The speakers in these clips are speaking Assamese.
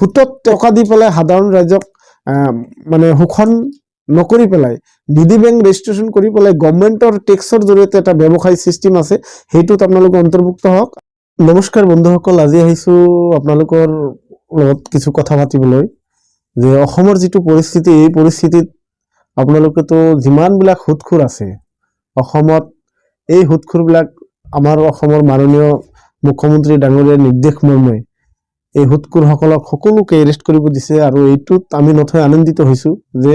হুতত টকা দি পেলাই সাধাৰণ ৰাইজক মানে শোষণ নকৰি পেলাই নিধি বেংক ৰেজিষ্ট্ৰেশ্যন কৰি পেলাই গভৰ্ণমেণ্টৰ টেক্সৰ জৰিয়তে এটা ব্যৱসায় সিস্টেম আছে, সেইটোত আপোনালোক অন্তৰ্ভুক্ত হওক। নমস্কাৰ বন্ধুসকল, আজি আহিছো আপোনালোকৰ লগত কিছু কথা পাতিবলৈ যে অসমৰ যিটো পৰিস্থিতি, এই পৰিস্থিতিত আপোনালোকেতো যিমানবিলাক সুদখোৰ আছে অসমত, এই সুদখোৰবিলাক আমাৰ অসমৰ মাননীয় মুখ্যমন্ত্ৰী ডাঙৰীয়াৰ নিৰ্দেশ মৰ্মে এই সুদখোৰসকলক সকলোকে এৰেষ্ট কৰিব দিছে। আৰু এইটোত আমি নথৈ আনন্দিত হৈছো যে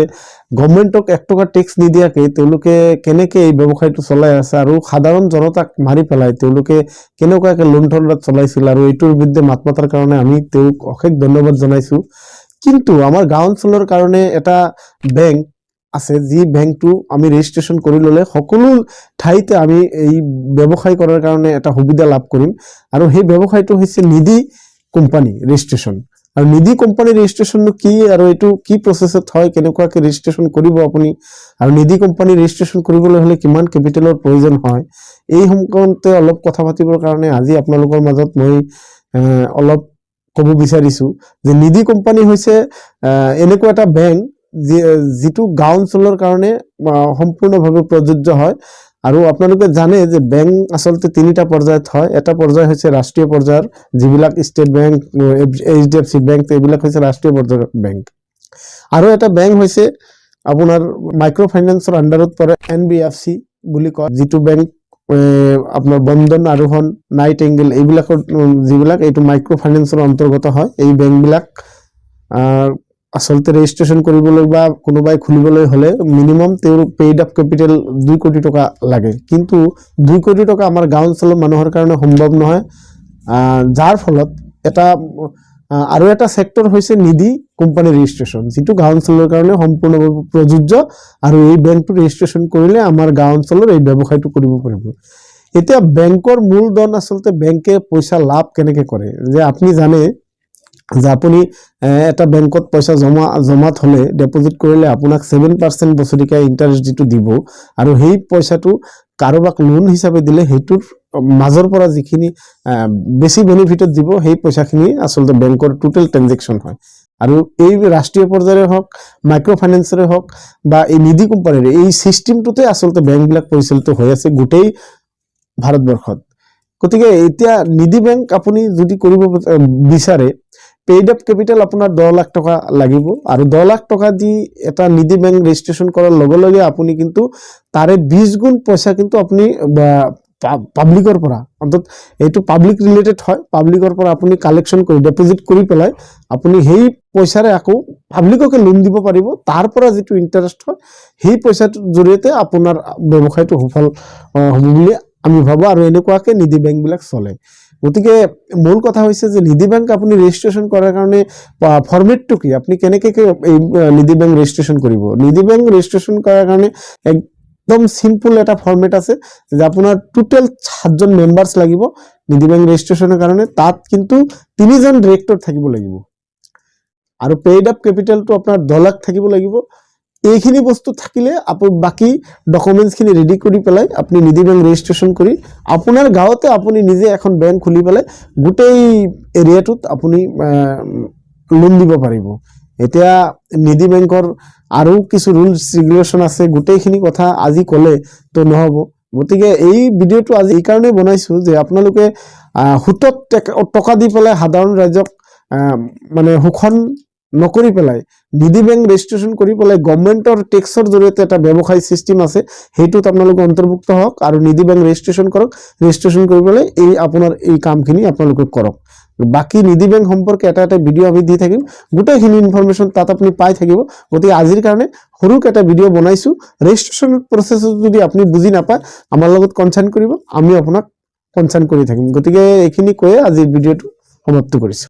গভৰ্ণমেণ্টক 1 টকা টেক্স নিদিয়াকে তেওঁলোকে কেনেকে এই ব্যৱসায়টো চলাই আছে আৰু সাধাৰণ জনতাক মাৰি পেলাই তেওঁলোকে কেনেকুৱাকে লুণ্ঠনত চলাইছিল, আৰু এইটোৰ বিৰুদ্ধে মাত মাতাৰ কাৰণে আমি তেওঁক অশেষ ধন্যবাদ জনাইছো। কিন্তু আমাৰ গাঁও অঞ্চলৰ কাৰণে এটা বেংক আছে, যি বেংকটো আমি ৰেজিষ্ট্ৰেশ্যন কৰি ল'লে সকলো ঠাইতে আমি এই ব্যৱসায় কৰাৰ কাৰণে এটা সুবিধা লাভ কৰিম। আৰু সেই ব্যৱসায়টো হৈছে নিধি কোম্পানী ৰেজিষ্ট্ৰেশ্যন। আৰু নিধি কোম্পানী ৰেজিষ্ট্ৰেশ্যনটো কি আৰু এইটো কি প্ৰচেছত হয়, কেনেকুৱাকে ৰেজিষ্ট্ৰেশ্যন কৰিব আপুনি, আৰু নিধি কোম্পানী ৰেজিষ্ট্ৰেশ্যন কৰিবলৈ হ'লে কিমান কেপিটেলৰ প্ৰয়োজন হয়, এই সম্পৰ্কে অলপ কথা পাতিবৰ কাৰণে আজি আপোনালোকৰ মাজত মই অলপ ক'ব বিচাৰিছো যে নিধি কোম্পানী হৈছে এনেকুৱা এটা বেংক যিটো গাঁও অঞ্চলৰ কাৰণে সম্পূৰ্ণভাৱে প্ৰযোজ্য হয়। আৰু আপোনালোকে জানে যে বেংক আচলতে 3টা পৰ্যায়ত হয়। এটা পৰ্যায় হৈছে ৰাষ্ট্ৰীয় পৰ্যায়ৰ, যিবিলাক ষ্টেট বেংক, HDFC বেংক, এইবিলাক হৈছে ৰাষ্ট্ৰীয় পৰ্যায়ৰ বেংক। আৰু এটা বেংক হৈছে আপোনাৰ মাইক্ৰ' ফাইনেন্সৰ আণ্ডাৰত পৰে, NBFC বুলি কয়, যিটো বেংক আপোনাৰ বন্ধন, আৰোহণ, নাইটিংগেল এইবিলাকৰ যিবিলাক এইটো মাইক্ৰ' ফাইনেন্সৰ অন্তৰ্গত হয়। এই বেংকবিলাক আচলতে ৰেজিষ্ট্ৰেশ্যন কৰিবলৈ বা কোনোবাই খুলিবলৈ হ'লে মিনিমাম তেওঁৰ পেইড আপ কেপিটেল 2 কোটি টকা লাগে। কিন্তু 2 কোটি টকা আমাৰ গাঁও অঞ্চলৰ মানুহৰ কাৰণে সম্ভৱ নহয়, যাৰ ফলত আৰু এটা সেক্টৰ হৈছে নিধি কোম্পানী ৰেজিষ্ট্ৰেশ্যন, যিটো গাঁও অঞ্চলৰ কাৰণে সম্পূৰ্ণভাৱে প্ৰযোজ্য। আৰু এই বেংকটো ৰেজিষ্ট্ৰেশ্যন কৰিলে আমাৰ গাঁও অঞ্চলৰ এই ব্যৱসায়টো কৰিব পাৰিব। এতিয়া বেংকৰ মূলধন, আচলতে বেংকে পইচা লাভ কেনেকে কৰে, যে আপুনি জানে যে আপুনি এটা বেংকত পইচা জমাত হলে ডিপোজিট কৰিলে আপোনাক 7% বছৰিকা ইণ্টাৰেষ্ট যিটো দিব, আৰু সেই পইচাটো কাৰোবাক লোন হিচাপে দিলে সেইটোৰ মাজৰ পৰা যিখিনি বেছি বেনিফিটত দিব, সেই পইচাখিনি আচলতে বেংকৰ টোটেল ট্ৰানজেকশ্যন হয়। আৰু এই ৰাষ্ট্ৰীয় পৰ্যায়ৰে হওক, মাইক্ৰ' ফাইনেন্সৰে হওক বা এই নিধি কোম্পানীৰে, এই চিষ্টেমটোতে আচলতে বেংকবিলাক পৰিচালিত হৈ আছে গোটেই ভাৰতবৰ্ষত। গতিকে এতিয়া নিধি বেংক আপুনি যদি কৰিব বিচাৰে, পেইড আপ কেপিটেল আপোনাৰ 10 লাখ টকা লাগিব। আৰু 10 লাখ টকা দি এটা নিধি বেংক ৰেজিষ্ট্ৰেশ্যন কৰাৰ লগে লগে আপুনি কিন্তু তাৰে 20 গুণ পইচা কিন্তু আপুনি পাব্লিকৰ পৰা, অন্তত এইটো পাব্লিক ৰিলেটেড হয়, পাব্লিকৰ পৰা আপুনি কালেকশ্যন কৰি ডিপোজিট কৰি পেলাই আপুনি সেই পইচাৰে আকৌ পাব্লিককে লোন দিব পাৰিব। তাৰ পৰা যিটো ইণ্টাৰেষ্ট হয়, সেই পইচাটোৰ জৰিয়তে আপোনাৰ ব্যৱসায়টো সফল হ'ব বুলি আমি ভাবো। আৰু এনেকুৱাকে নিধি বেংকবিলাক চলে। গতিকে মূল কথা হৈছে যে নিধি বেংক আপুনি ৰেজিষ্ট্ৰেশ্যন কৰাৰ কাৰণে ফৰ্মেটটো কি, আপুনি কেনেকে এই নিধি বেংক ৰেজিষ্ট্ৰেশ্যন কৰিব। নিধি বেংক ৰেজিষ্ট্ৰেশ্যন কৰাৰ কাৰণে একদম সিম্পল এটা ফৰ্মেট আছে, যে আপোনাৰ টোটেল 7জন মেম্বাৰ্স লাগিব নিধি বেংক ৰেজিষ্ট্ৰেশ্যনৰ কাৰণে। তাত কিন্তু 3জন ডিৰেক্টৰ থাকিব লাগিব, আৰু পেইড আপ কেপিটেলটো আপোনাৰ 10 লাখ থাকিব লাগিব। এইখিনি বস্তু থাকিলে আপুনি বাকি ডকুমেণ্টছখিনি ৰেডি কৰি পেলাই আপুনি নিধি বেংক ৰেজিষ্ট্ৰেশ্যন কৰি আপোনাৰ গাঁৱতে আপুনি নিজে এখন বেংক খুলি পেলাই গোটেই এৰিয়াটোত আপুনি লোন দিব পাৰিব। এতিয়া নিধি বেংকৰ আৰু কিছু ৰুলছ ৰেগুলেশ্যন আছে, গোটেইখিনি কথা আজি ক'লে তো নহ'ব। গতিকে এই ভিডিঅ'টো আজি এই কাৰণে বনাইছো যে আপোনালোকে হুতত টকা দি পেলাই সাধাৰণ ৰাইজক মানে শোষণ নকৰি পেলাই নিধি বেংক ৰেজিষ্ট্ৰেশ্যন কৰি পেলাই গভৰ্ণমেণ্টৰ টেক্সৰ জৰিয়তে এটা ব্যৱসায় সিস্টেম আছে, সেইটোত আপোনালোকে অন্তৰ্ভুক্ত হওক আৰু নিধি বেংক ৰেজিষ্ট্ৰেশ্যন কৰক। ৰেজিষ্ট্ৰেশ্যন কৰি পেলাই আপোনাৰ এই কামখিনি আপোনালোকে কৰক। বাকি নিধি বেংক সম্পৰ্কে এটা ভিডিঅ' আমি দি থাকিম, গোটেইখিনি ইনফৰমেশ্যন তাত আপুনি পাই থাকিব। গতিকে আজিৰ কাৰণে সৰুকৈ এটা ভিডিঅ' বনাইছো। ৰেজিষ্ট্ৰেশ্যন প্ৰচেছত যদি আপুনি বুজি নাপায়, আমাৰ লগত কনচাৰ্ন কৰিব, আমি আপোনাক কনচাৰ্ন কৰি থাকিম। গতিকে এইখিনি কৈয়ে আজিৰ ভিডিঅ'টো সমাপ্ত কৰিছো।